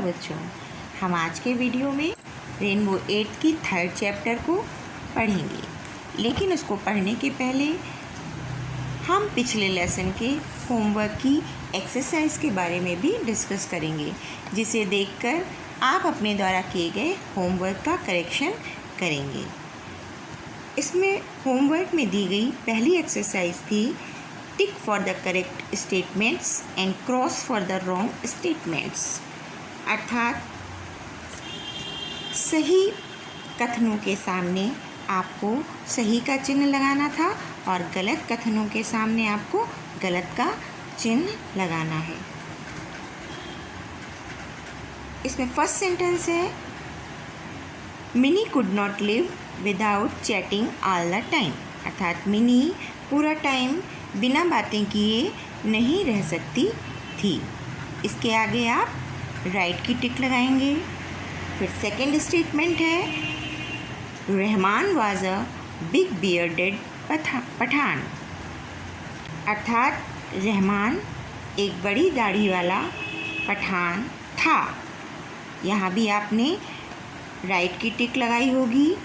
बच्चों, हम आज के वीडियो में रेनबो 8 की 3rd चैप्टर को पढ़ेंगे। लेकिन उसको पढ़ने के पहले हम पिछले लेसन के होमवर्क की एक्सरसाइज के बारे में भी डिस्कस करेंगे, जिसे देखकर आप अपने द्वारा किए गए होमवर्क का करेक्शन करेंगे। इसमें होमवर्क में दी गई पहली एक्सरसाइज थी tick for the correct statements and cross for the wrong statements, अर्थात सही कथनों के सामने आपको सही का चिन्ह लगाना था और गलत कथनों के सामने आपको गलत का चिन्ह लगाना है। इसमें फर्स्ट सेंटेंस है mini could not live without chatting all the time, अर्थात मिनी पूरा टाइम बिना बातें किए नहीं रह सकती थी। इसके आगे आप राइट की टिक लगाएंगे। फिर सेकंड स्टेटमेंट है Rahman was a big bearded Pathan, अर्थात रहमान एक बड़ी दाढ़ी वाला पठान था। यहाँ भी आपने राइट की टिक लगाई होगी।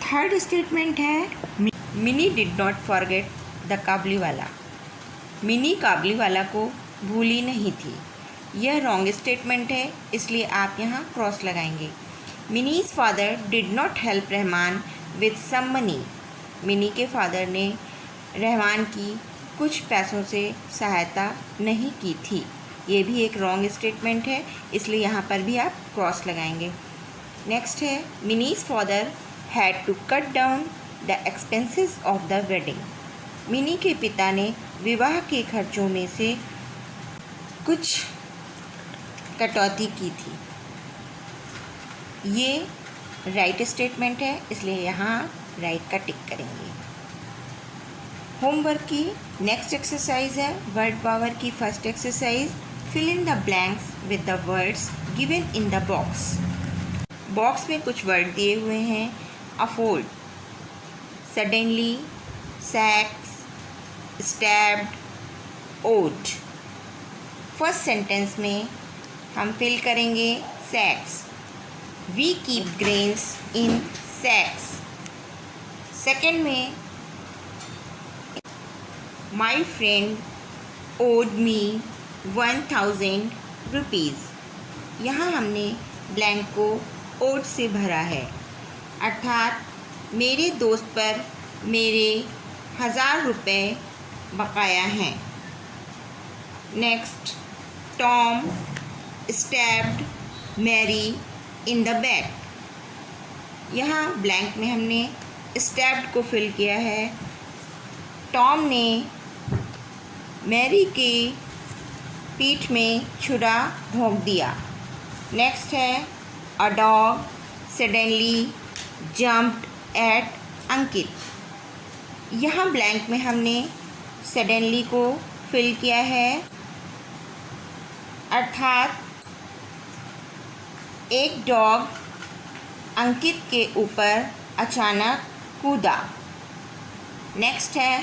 थर्ड स्टेटमेंट है mini did not forget the Kabuliwala, mini Kabuliwala को भूली नहीं थी। यह रॉन्ग स्टेटमेंट है, इसलिए आप यहाँ क्रॉस लगाएंगे। Mini's father did not help Rahman with some money, Mini के फादर ने रहमान की कुछ पैसों से सहायता नहीं की थी। ये भी एक रॉन्ग स्टेटमेंट है, इसलिए यहाँ पर भी आप क्रॉस लगाएंगे। नेक्स्ट है Mini's father had to cut down the expenses of the wedding, Mini के पिता ने विवाह के खर्चों में से कुछ कटौती की थी। ये राइट स्टेटमेंट है, इसलिए यहाँ राइट का टिक करेंगे। होमवर्क की नेक्स्ट एक्सरसाइज है वर्ड पावर की first exercise fill in the blanks with the words given in the box. Box में कुछ वर्ड दिए हुए हैं afford, suddenly, sacks, stabbed, owed. First sentence में हम फिल करेंगे sacks, we keep grains in sacks. Second में my friend owed me 1000 rupees. यहाँ हमने ब्लैंक को ओड से भरा है, अर्थात मेरे दोस्त पर मेरे 1000 रुपये बकाया हैं। Next Tom stabbed Mary in the back. यहाँ ब्लैंक में हमने स्टैब्ड को फिल किया है। टॉम ने मैरी के पीठ में छुरा भोंक दिया। नेक्स्ट है a dog suddenly jumped at Ankit. यहाँ ब्लैंक में हमने सडनली को फिल किया है, अर्थात एक डॉग अंकित के ऊपर अचानक कूदा। नेक्स्ट है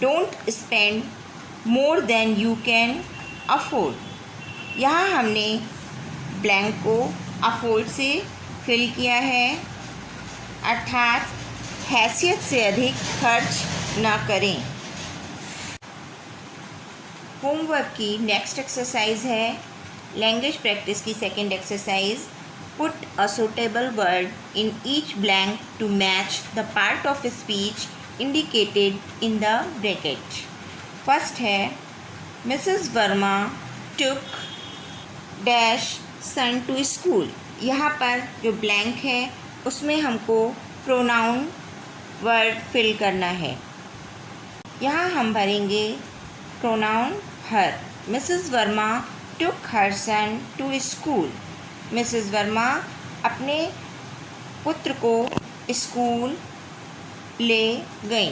don't spend more than you can afford. यहाँ हमने ब्लैंक को अफोर्ड से फिल किया है, अर्थात हैसियत से अधिक खर्च न करें। होमवर्क की नेक्स्ट एक्सरसाइज है लैंग्वेज प्रैक्टिस की second exercise put a suitable word in each blank to match the part of speech indicated in the bracket. First है Mrs Verma took dash son to school. यहाँ पर जो blank है उसमें हमको pronoun word fill करना है। यहाँ हम भरेंगे pronoun her. Mrs Verma took her son to school. Mrs Verma अपने पुत्र को स्कूल ले गई।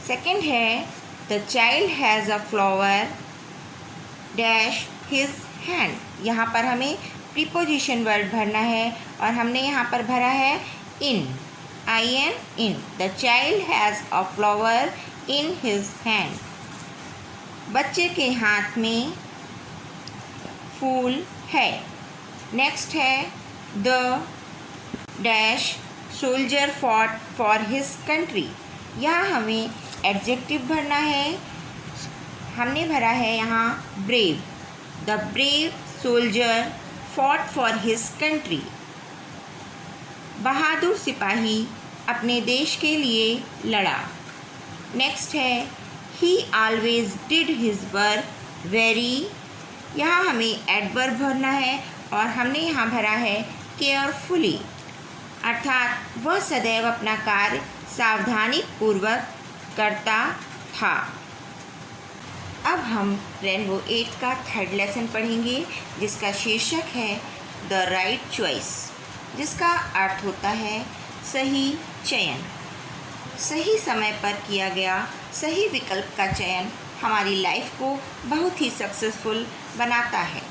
सेकंड है the child has a flower dash his hand. यहाँ पर हमें प्रीपोजिशन वर्ड भरना है और हमने यहाँ पर भरा है in, IN in। The child has a flower in his hand. बच्चे के हाथ में फूल है। नेक्स्ट है the dash soldier fought for his country. यहाँ हमें एडजेक्टिव भरना है। हमने भरा है यहाँ brave. The brave soldier fought for his country. बहादुर सिपाही अपने देश के लिए लड़ा। नेक्स्ट है he always did his work very. यहाँ हमें एडवर्ब भरना है और हमने यहाँ भरा है केयरफुली, अर्थात वह सदैव अपना कार्य सावधानी पूर्वक करता था। अब हम रेनबो 8 का थर्ड लेसन पढ़ेंगे, जिसका शीर्षक है द राइट चॉइस, जिसका अर्थ होता है सही चयन। सही समय पर किया गया सही विकल्प का चयन हमारी लाइफ को बहुत ही सक्सेसफुल बनाता है।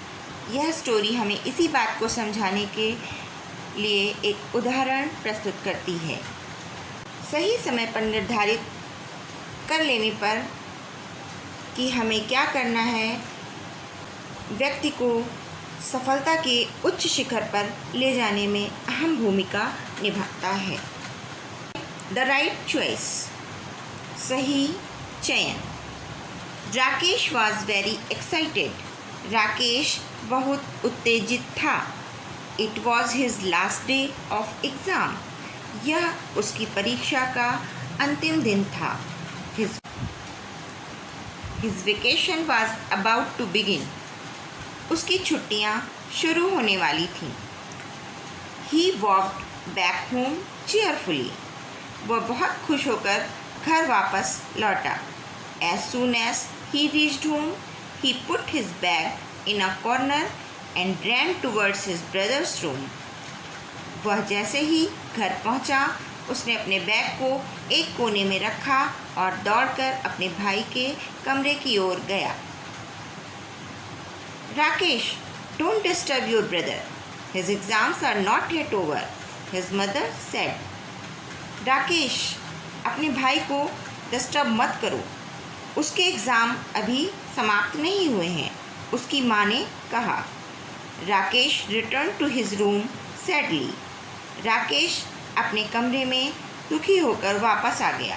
यह स्टोरी हमें इसी बात को समझाने के लिए एक उदाहरण प्रस्तुत करती है। सही समय पर निर्धारित कर लेने पर कि हमें क्या करना है, व्यक्ति को सफलता के उच्च शिखर पर ले जाने में अहम भूमिका निभाता है। द राइट चॉइस, सही चयन। Rakesh was very excited. Rakesh बहुत उत्तेजित था। It was his last day of exam. यह उसकी परीक्षा का अंतिम दिन था। His vacation was about to begin. उसकी छुट्टियां शुरू होने वाली थीं। He walked back home cheerfully. वह बहुत खुश होकर घर वापस लौटा। As soon as he reached home, he put his bag in a corner and ran towards his brother's room. वह जैसे ही घर पहुंचा, उसने अपने बैग को एक कोने में रखा और दौड़कर अपने भाई के कमरे की ओर गया। Rakesh, don't disturb your brother. His exams are not yet over, his mother said. Rakesh, अपने भाई को डिस्टर्ब मत करो, उसके एग्ज़ाम अभी समाप्त नहीं हुए हैं, उसकी माँ ने कहा। Rakesh return to his room sadly. Rakesh अपने कमरे में दुखी होकर वापस आ गया।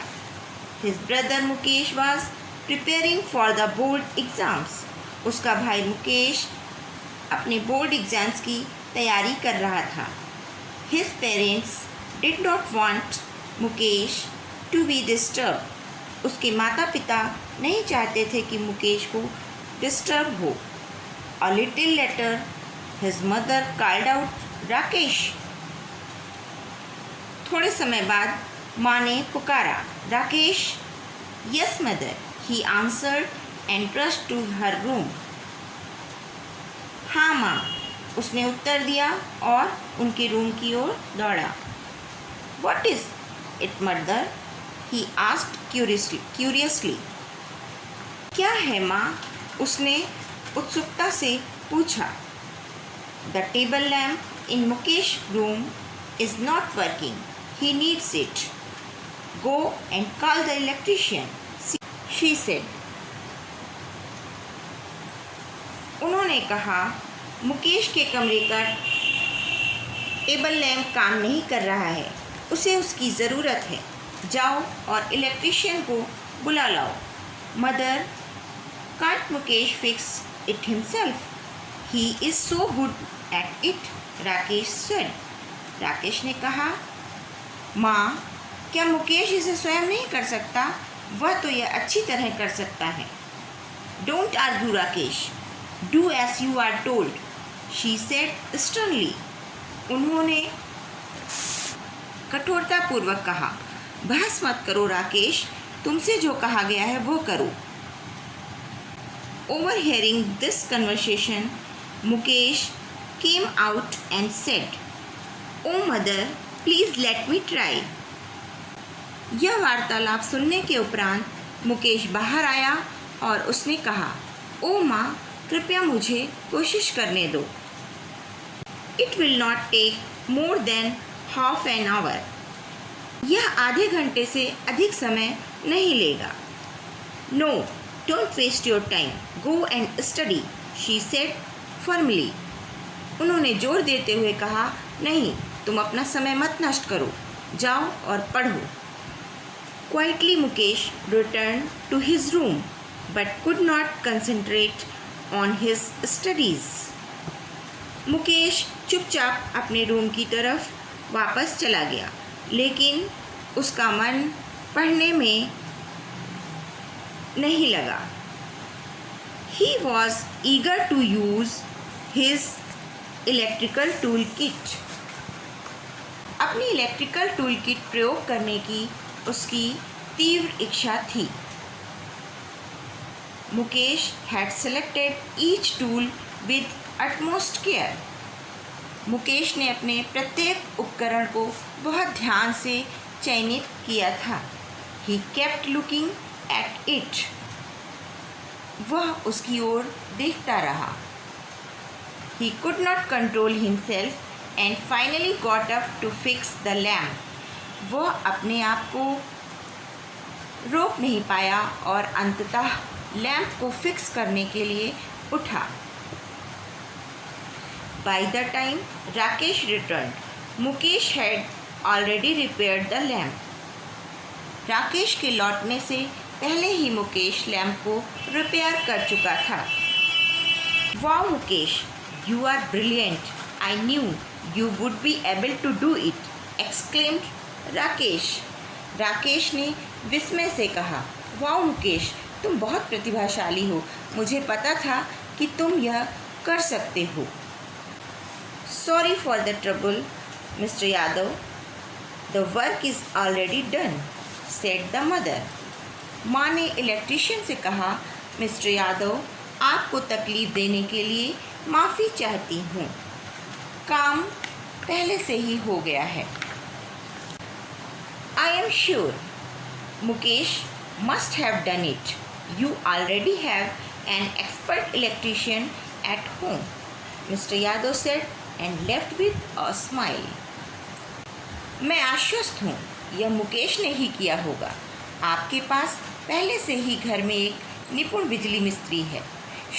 His brother Mukesh was preparing for the board exams. उसका भाई मुकेश अपने बोर्ड एग्ज़ाम्स की तैयारी कर रहा था। His parents did not want Mukesh to be disturb. उसके माता पिता नहीं चाहते थे कि मुकेश को डिस्टर्ब हो। A little later his mother called out Rakesh. थोड़े समय बाद माँ ने पुकारा, Rakesh. Yes mother, he answered and rushed to her room. हाँ माँ, उसने उत्तर दिया और उनके रूम की ओर दौड़ा। What is it mother? He asked curiously. क्या है माँ? उसने उत्सुकता से पूछा। The table lamp in Mukesh room is not working, he needs it. Go and call the electrician, she said. उन्होंने कहा, मुकेश के कमरे का टेबल लैम्प काम नहीं कर रहा है, उसे उसकी ज़रूरत है। जाओ और इलेक्ट्रीशियन को बुला लाओ। Mother, can't Mukesh fix it himself? He is so good at it, Rakesh said. Rakesh ने कहा, माँ, क्या मुकेश इसे स्वयं नहीं कर सकता? वह तो यह अच्छी तरह कर सकता है। Don't argue Rakesh, do as you are told, she said sternly. उन्होंने कठोरतापूर्वक कहा, बहस मत करो राकेश, तुमसे जो कहा गया है वो करो। Overhearing this conversation, Mukesh came out and said, oh mother, please let me try. यह वार्तालाप सुनने के उपरांत मुकेश बाहर आया और उसने कहा, ओ माँ, कृपया मुझे कोशिश करने दो। It will not take more than half an hour. यह आधे घंटे से अधिक समय नहीं लेगा। No, don't waste your time, go and study, she said firmly. उन्होंने जोर देते हुए कहा, नहीं, तुम अपना समय मत नष्ट करो, जाओ और पढ़ो. Quietly Mukesh returned to his room but could not concentrate on his studies. Mukesh चुपचाप अपने रूम की तरफ वापस चला गया, लेकिन उसका मन पढ़ने में नहीं लगा. He was eager to use his electrical tool kit. अपनी इलेक्ट्रिकल टूल किट प्रयोग करने की उसकी तीव्र इच्छा थी. Mukesh had selected each tool with utmost care. Mukesh ने अपने प्रत्येक उपकरण को बहुत ध्यान से चयनित किया था. He kept looking at it. वह उसकी ओर देखता रहा. He could not control himself and finally got up to fix the lamp. वह अपने आप को रोक नहीं पाया और अंततः लैंप को फिक्स करने के लिए उठा. By the time Rakesh returned, Mukesh had already repaired the lamp. Rakesh के लौटने से पहले ही मुकेश लैंप को रिपेयर कर चुका था. वाह Mukesh, you are brilliant. I knew you would be able to do it, exclaimed Rakesh. Rakesh ने विस्मय से कहा, वाह मुकेश, तुम बहुत प्रतिभाशाली हो. मुझे पता था कि तुम यह कर सकते हो. Sorry for the trouble, Mr. Yadav. The work is already done, said the mother. माँ ने इलेक्ट्रिशियन से कहा, मिस्टर यादव, आपको तकलीफ देने के लिए माफ़ी चाहती हूँ. काम पहले से ही हो गया है. I am sure Mukesh must have done it. You already have an expert electrician at home, Mr. Yadav said and left with a smile. मैं आश्वस्त हूँ, यह मुकेश ने ही किया होगा. आपके पास पहले से ही घर में एक निपुण बिजली मिस्त्री है,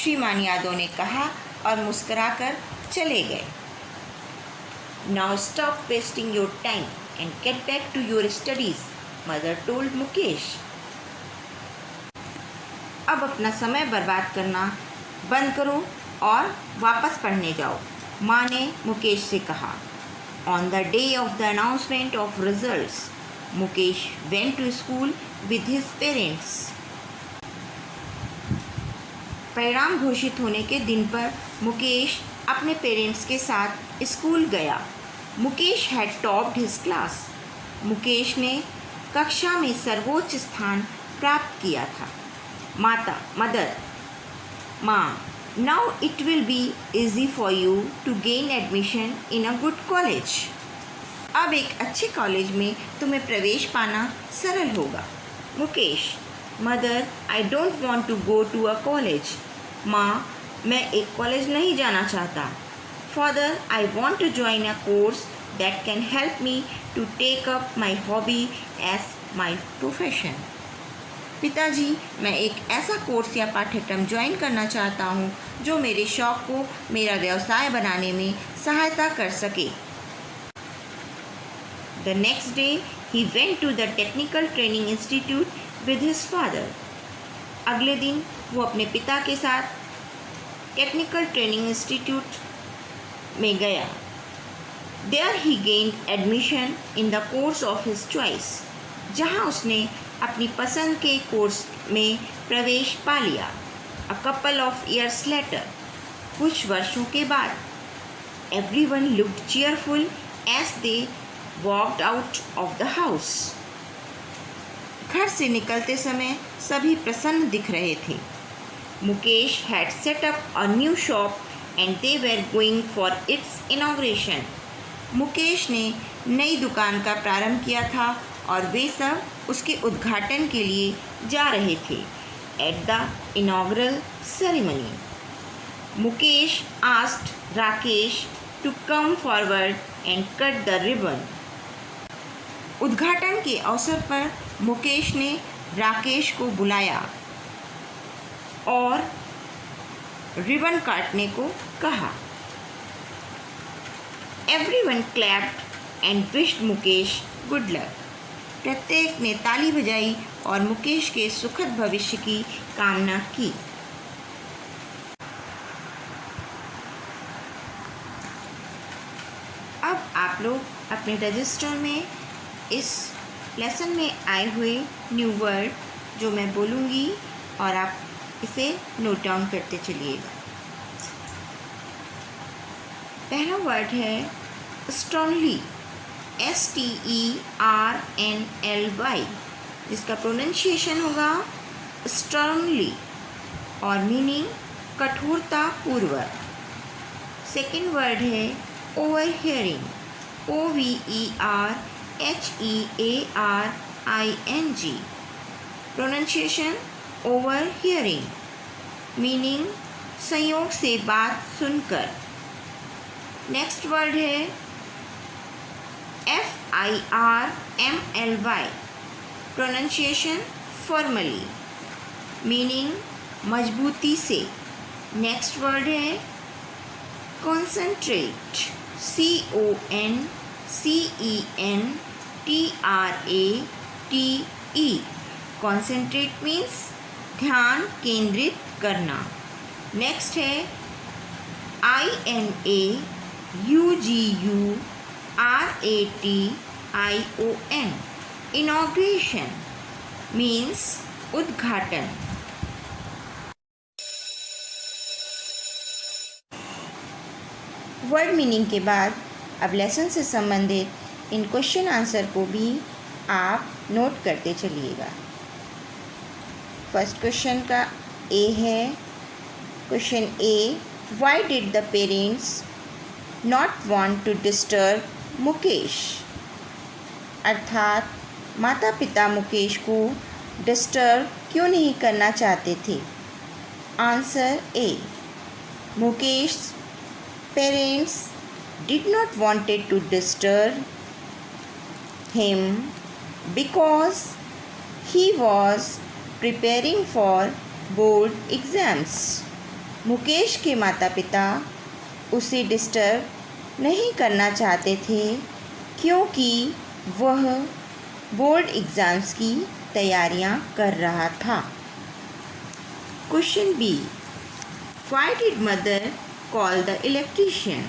श्रीमान यादव ने कहा और मुस्कुराकर चले गए. Now stop wasting your time and get back to your studies, mother told Mukesh. अब अपना समय बर्बाद करना बंद करो और वापस पढ़ने जाओ, माँ ने मुकेश से कहा. On the day of the announcement of results, Mukesh went to school with his parents. परिणाम घोषित होने के दिन पर मुकेश अपने पेरेंट्स के साथ स्कूल गया. Mukesh had topped his class. Mukesh ने कक्षा में सर्वोच्च स्थान प्राप्त किया था. मदर, माँ, now it will be easy for you to gain admission in a good college. अब एक अच्छे कॉलेज में तुम्हें प्रवेश पाना सरल होगा. Mukesh, mother, I don't want to go to a college. माँ, मैं एक कॉलेज नहीं जाना चाहता. Father, I want to join a course that can help me to take up my hobby as my profession. पिताजी, मैं एक ऐसा कोर्स या पाठ्यक्रम ज्वाइन करना चाहता हूँ जो मेरे शौक़ को मेरा व्यवसाय बनाने में सहायता कर सके. The next day, he went to the Technical Training Institute with his father. अगले दिन वो अपने पिता के साथ टेक्निकल ट्रेनिंग इंस्टीट्यूट में गया. There he gained admission in the course of his choice. जहाँ उसने अपनी पसंद के कोर्स में प्रवेश पा लिया. A couple of years later, कुछ वर्षों के बाद, everyone looked cheerful as they walked out of the house. घर से निकलते समय सभी प्रसन्न दिख रहे थे. Mukesh had set up a new shop and they were going for its inauguration. Mukesh ने नई दुकान का प्रारंभ किया था और वे सब उसके उद्घाटन के लिए जा रहे थे. At the inaugural ceremony, Mukesh asked Rakesh to come forward and cut the ribbon. उद्घाटन के अवसर पर मुकेश ने राकेश को बुलाया और रिबन काटने को कहा। Everyone clapped and wished Mukesh good luck. प्रत्येक ने ताली बजाई और मुकेश के सुखद भविष्य की कामना की। अब आप लोग अपने रजिस्टर में इस लेसन में आए हुए न्यू वर्ड जो मैं बोलूँगी और आप इसे नोट डाउन करते चलिएगा। पहला वर्ड है स्ट्रॉन्गली, STERNLY, जिसका प्रोनाउंसिएशन होगा स्ट्रॉन्गली और मीनिंग कठोरता पूर्वक। सेकेंड वर्ड है over hearing, OVERHEARING, pronunciation over hearing, meaning संयोग से बात सुनकर। नेक्स्ट वर्ड है FIRMLY, प्रोनाउंसिएशन फॉर्मली, मीनिंग मजबूती से। नेक्स्ट वर्ड है कॉन्सेंट्रेट, CONCENTRATE, कॉन्सेंट्रेट मीन्स ध्यान केंद्रित करना। नेक्स्ट है INAUGURATION, इनॉग्रेशन मीन्स उद्घाटन। वर्ड मीनिंग के बाद अब लेसन से संबंधित इन क्वेश्चन आंसर को भी आप नोट करते चलिएगा। फर्स्ट क्वेश्चन का ए है। Question A, why did the parents not want to disturb Mukesh, अर्थात माता पिता मुकेश को डिस्टर्ब क्यों नहीं करना चाहते थे। Answer A, Mukesh parents did not wanted to disturb him because he was preparing for board exams. Mukesh के माता पिता उसे डिस्टर्ब नहीं करना चाहते थे क्योंकि वह बोर्ड एग्ज़ाम्स की तैयारियां कर रहा था। Question B, why did mother call the electrician,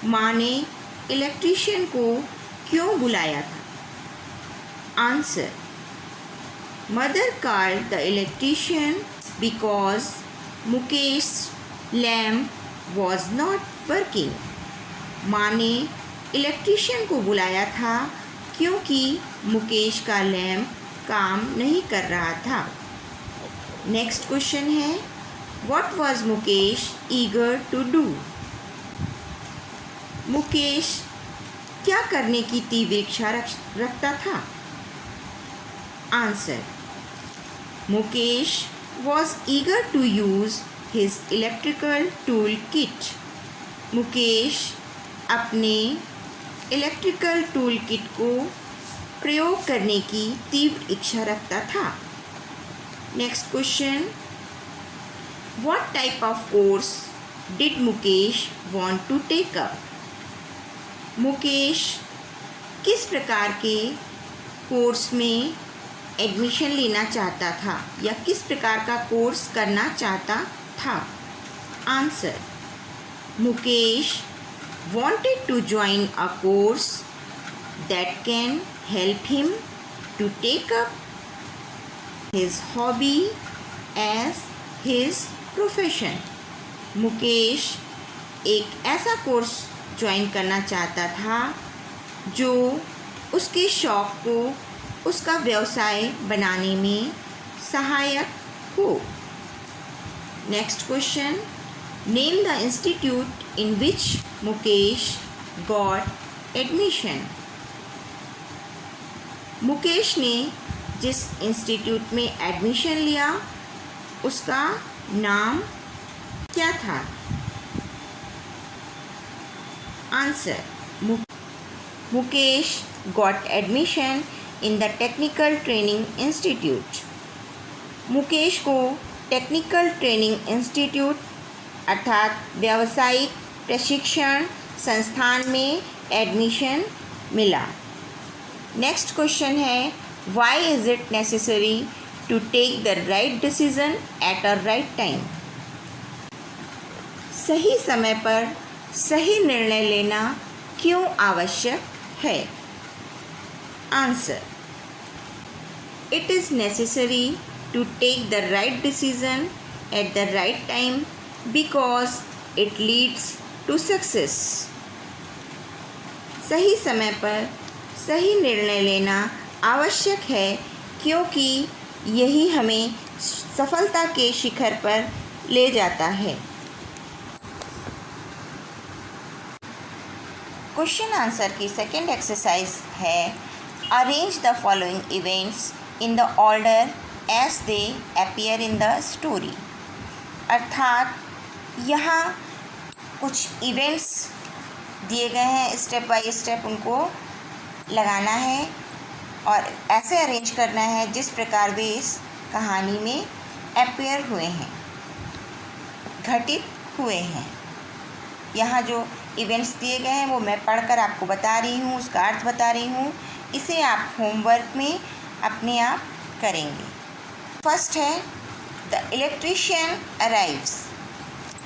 माँ ने इलेक्ट्रीशियन को क्यों बुलाया था। Answer, mother called the electrician because Mukesh lamp was not working. माँ ने इलेक्ट्रीशियन को बुलाया था क्योंकि मुकेश का लैम्प काम नहीं कर रहा था। नेक्स्ट क्वेश्चन है, What was Mukesh eager to do? Mukesh क्या करने की तीव्र इच्छा रखता था। Answer, Mukesh was eager to use his electrical tool kit. Mukesh अपने इलेक्ट्रिकल टूल किट को प्रयोग करने की तीव्र इच्छा रखता था। Next question, What type of course did Mukesh want to take up? Mukesh किस प्रकार के कोर्स में एडमिशन लेना चाहता था या किस प्रकार का कोर्स करना चाहता था। Answer, Mukesh wanted to join a course that can help him to take up his hobby as his profession. Mukesh एक ऐसा कोर्स ज्वाइन करना चाहता था जो उसके शौक़ को उसका व्यवसाय बनाने में सहायक हो। Next question, name the institute in which Mukesh got admission. Mukesh ने जिस इंस्टीट्यूट में एडमिशन लिया उसका नाम क्या था। Answer, Mukesh got admission in the technical training institute. Mukesh को टेक्निकल ट्रेनिंग इंस्टीट्यूट अर्थात व्यावसायिक प्रशिक्षण संस्थान में एडमिशन मिला। नेक्स्ट क्वेश्चन है, why is it necessary to take the right decision at a right time? सही समय पर सही निर्णय लेना क्यों आवश्यक है? Answer, it is necessary to take the right decision at the right time because it leads to success. सही समय पर सही निर्णय लेना आवश्यक है क्योंकि यही हमें सफलता के शिखर पर ले जाता है। क्वेश्चन आंसर की सेकेंड एक्सरसाइज है, arrange the following events in the order as they appear in the story। अर्थात यहाँ कुछ इवेंट्स दिए गए हैं, स्टेप बाय स्टेप उनको लगाना है और ऐसे अरेंज करना है जिस प्रकार वे इस कहानी में अपीयर हुए हैं, घटित हुए हैं। यहाँ जो इवेंट्स दिए गए हैं वो मैं पढ़कर आपको बता रही हूँ, उसका अर्थ बता रही हूँ। इसे आप होमवर्क में अपने आप करेंगे। फर्स्ट है, द इलेक्ट्रीशियन अराइव्स,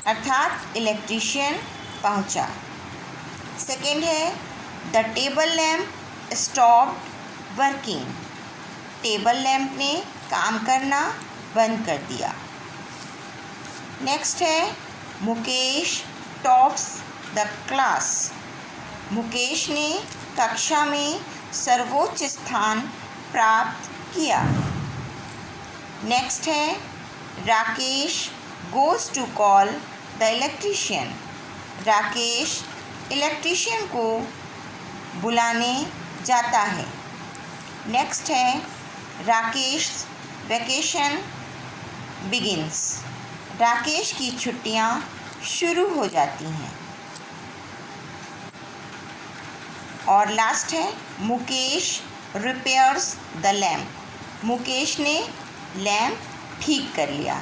अर्थात इलेक्ट्रीशियन पहुंचा। सेकेंड है, the table lamp stopped working, table lamp ने काम करना बंद कर दिया। नेक्स्ट है, Mukesh tops the class, Mukesh ने कक्षा में सर्वोच्च स्थान प्राप्त किया। नेक्स्ट है, Rakesh goes to call the electrician, Rakesh electrician को बुलाने जाता है। नेक्स्ट है, राकेश वैकेशन बिगिंस, राकेश की छुट्टियां शुरू हो जाती हैं। और लास्ट है, Mukesh repairs the lamp, Mukesh ने लैम्प ठीक कर लिया।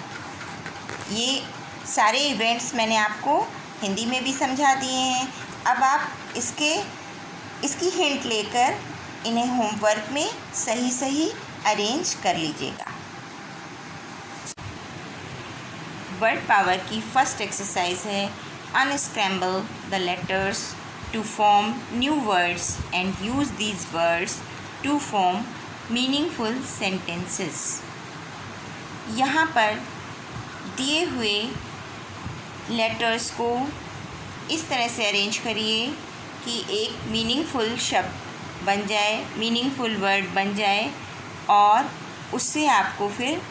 ये सारे इवेंट्स मैंने आपको हिंदी में भी समझा दिए हैं। अब आप इसकी हिंट लेकर इन्हें होमवर्क में सही सही अरेंज कर लीजिएगा। वर्ड पावर की फर्स्ट एक्सरसाइज है, unscramble the letters to form new words and use these words to form meaningful sentences. यहाँ पर दिए हुए लेटर्स को इस तरह से अरेंज करिए कि एक मीनिंगफुल शब्द बन जाए, मीनिंगफुल वर्ड बन जाए और उससे आपको फिर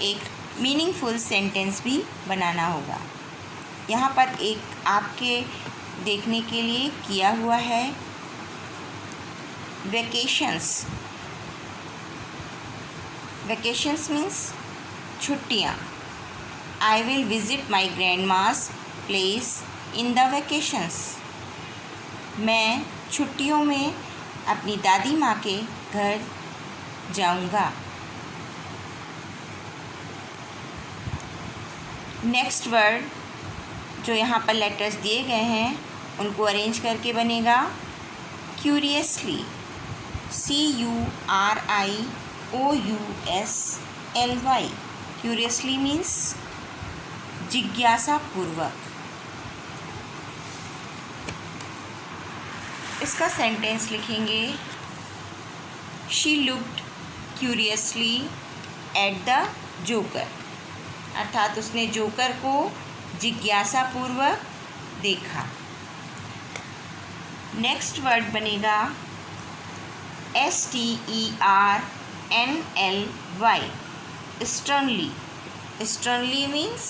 एक मीनिंगफुल सेंटेंस भी बनाना होगा। यहाँ पर एक आपके देखने के लिए किया हुआ है, वेकेशंस, वेकेशंस मीन्स छुट्टियाँ। I will visit my grand mass place in the vacations, मैं छुट्टियों में अपनी दादी माँ के घर जाऊँगा। नेक्स्ट वर्ड जो यहाँ पर लेटर्स दिए गए हैं उनको अरेंज करके बनेगा, क्यूरियसली, CURIOUSLY, क्यूरियसली मीन्स जिज्ञासापूर्वक। इसका सेंटेंस लिखेंगे, she looked curiously at the joker, अर्थात उसने जोकर को जिज्ञासापूर्वक देखा। नेक्स्ट वर्ड बनेगा STERNLY, स्टर्नली, स्टर्नली मीन्स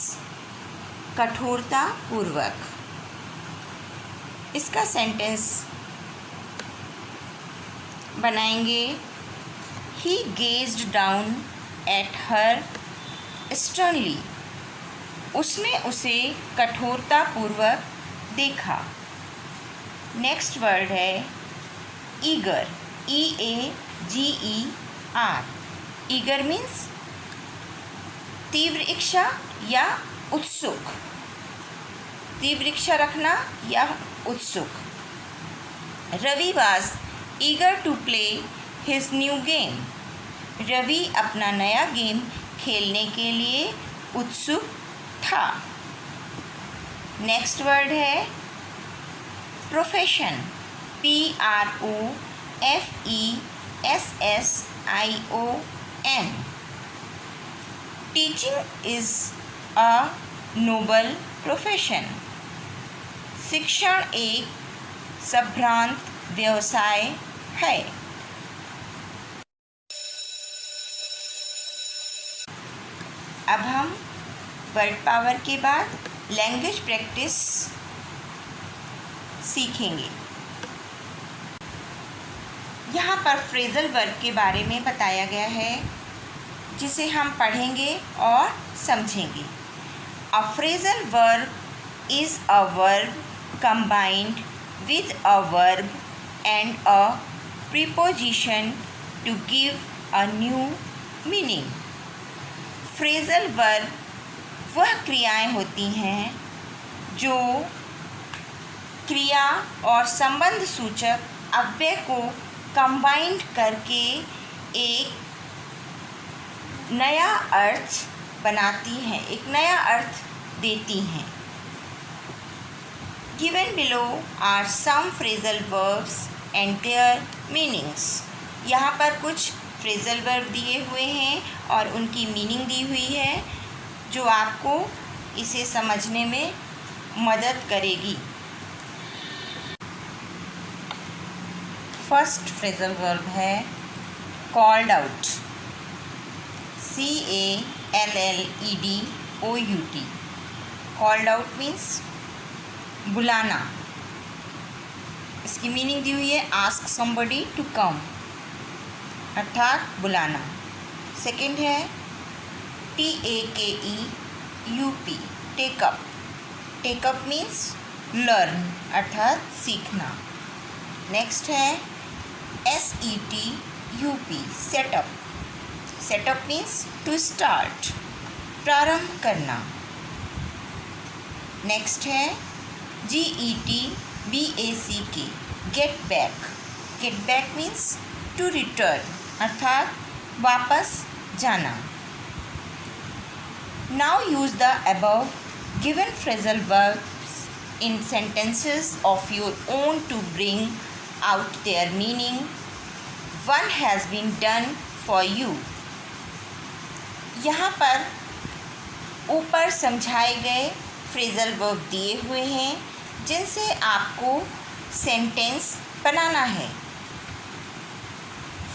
कठोरता पूर्वक। इसका सेंटेंस बनाएंगे, he gazed down at her sternly, उसने उसे कठोरता पूर्वक देखा। नेक्स्ट वर्ड है ईगर, EAGER, ईगर मीन्स तीव्र इच्छा या उत्सुक। तीव्र इच्छा रखना या उत्सुक। Ravi was eager to play his new game. Ravi अपना नया गेम खेलने के लिए उत्सुक था। नेक्स्ट वर्ड है profession. PROFESSION। Teaching is a noble profession. शिक्षण एक संभ्रांत व्यवसाय है। अब हम वर्ड पावर के बाद लैंग्वेज प्रैक्टिस सीखेंगे। यहाँ पर फ्रेजल वर्ब के बारे में बताया गया है जिसे हम पढ़ेंगे और समझेंगे। अ phrasal verb is a verb combined with a verb and a preposition to give a new meaning। Phrasal verb वह क्रियाएं होती हैं जो क्रिया और संबंध सूचक अव्यय को कंबाइंड करके एक नया अर्थ बनाती हैं, एक नया अर्थ देती हैं। Given below are some phrasal verbs and their meanings। यहाँ पर कुछ फ्रेजल वर्ब दिए हुए हैं और उनकी मीनिंग दी हुई है जो आपको इसे समझने में मदद करेगी। फर्स्ट फ्रेजल वर्ब है called out. CALLEDOUT। Called out means बुलाना। इसकी मीनिंग दी हुई है आस्क समबडी टू कम, अर्थात बुलाना। सेकंड है TAKEUP take up. Take up means learn, अर्थात सीखना। नेक्स्ट है SETUP set up. Set up means to start, प्रारंभ करना। नेक्स्ट है GETBACK get back. Get means to return, अर्थात वापस जाना। Now use the above given phrasal verbs in sentences of your own to bring out their meaning. One has been done for you. यहाँ पर ऊपर समझाए गए phrasal verb दिए हुए हैं जिनसे आपको सेंटेंस बनाना है।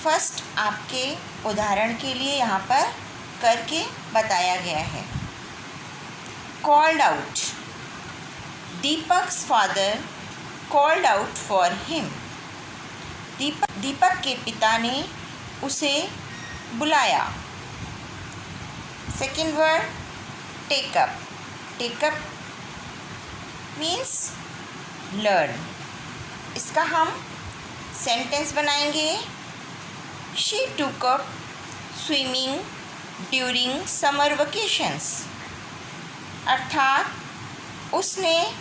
फर्स्ट आपके उदाहरण के लिए यहाँ पर करके बताया गया है। Called out. Deepak's father called out for him. Deepak के पिता ने उसे बुलाया। Second word take up. Take up means learn. इसका हम सेंटेंस बनाएंगे। She took up swimming during summer vacations, अर्थात उसने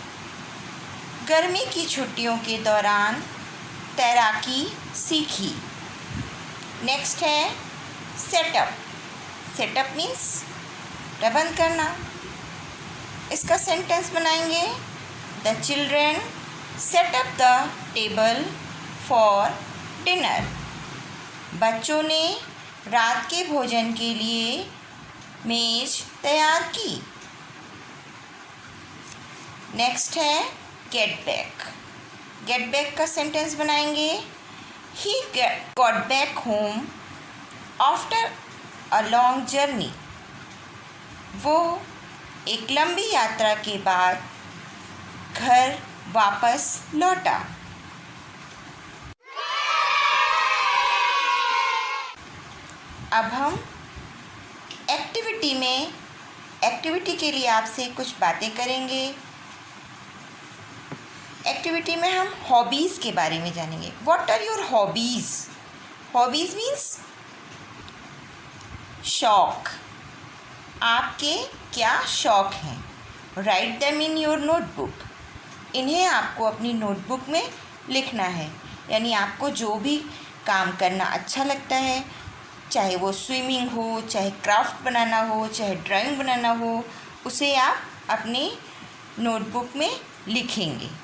गर्मी की छुट्टियों के दौरान तैराकी सीखी। नेक्स्ट है सेटअप। सेटअप मीन्स प्रबंध करना। इसका सेंटेंस बनाएंगे। The children set up the table for dinner. बच्चों ने रात के भोजन के लिए मेज तैयार की। नेक्स्ट है गेट बैक। गेट बैक का सेंटेंस बनाएंगे। He got back home after a long journey. वो एक लंबी यात्रा के बाद घर वापस लौटा। अब हम एक्टिविटी के लिए आपसे कुछ बातें करेंगे। एक्टिविटी में हम हॉबीज़ के बारे में जानेंगे। What are your hobbies? Hobbies means शौक। आपके क्या शौक हैं? Write them in your notebook. इन्हें आपको अपनी नोटबुक में लिखना है। यानी आपको जो भी काम करना अच्छा लगता है, चाहे वो स्विमिंग हो, चाहे क्राफ्ट बनाना हो, चाहे ड्राइंग बनाना हो, उसे आप अपनी नोटबुक में लिखेंगे।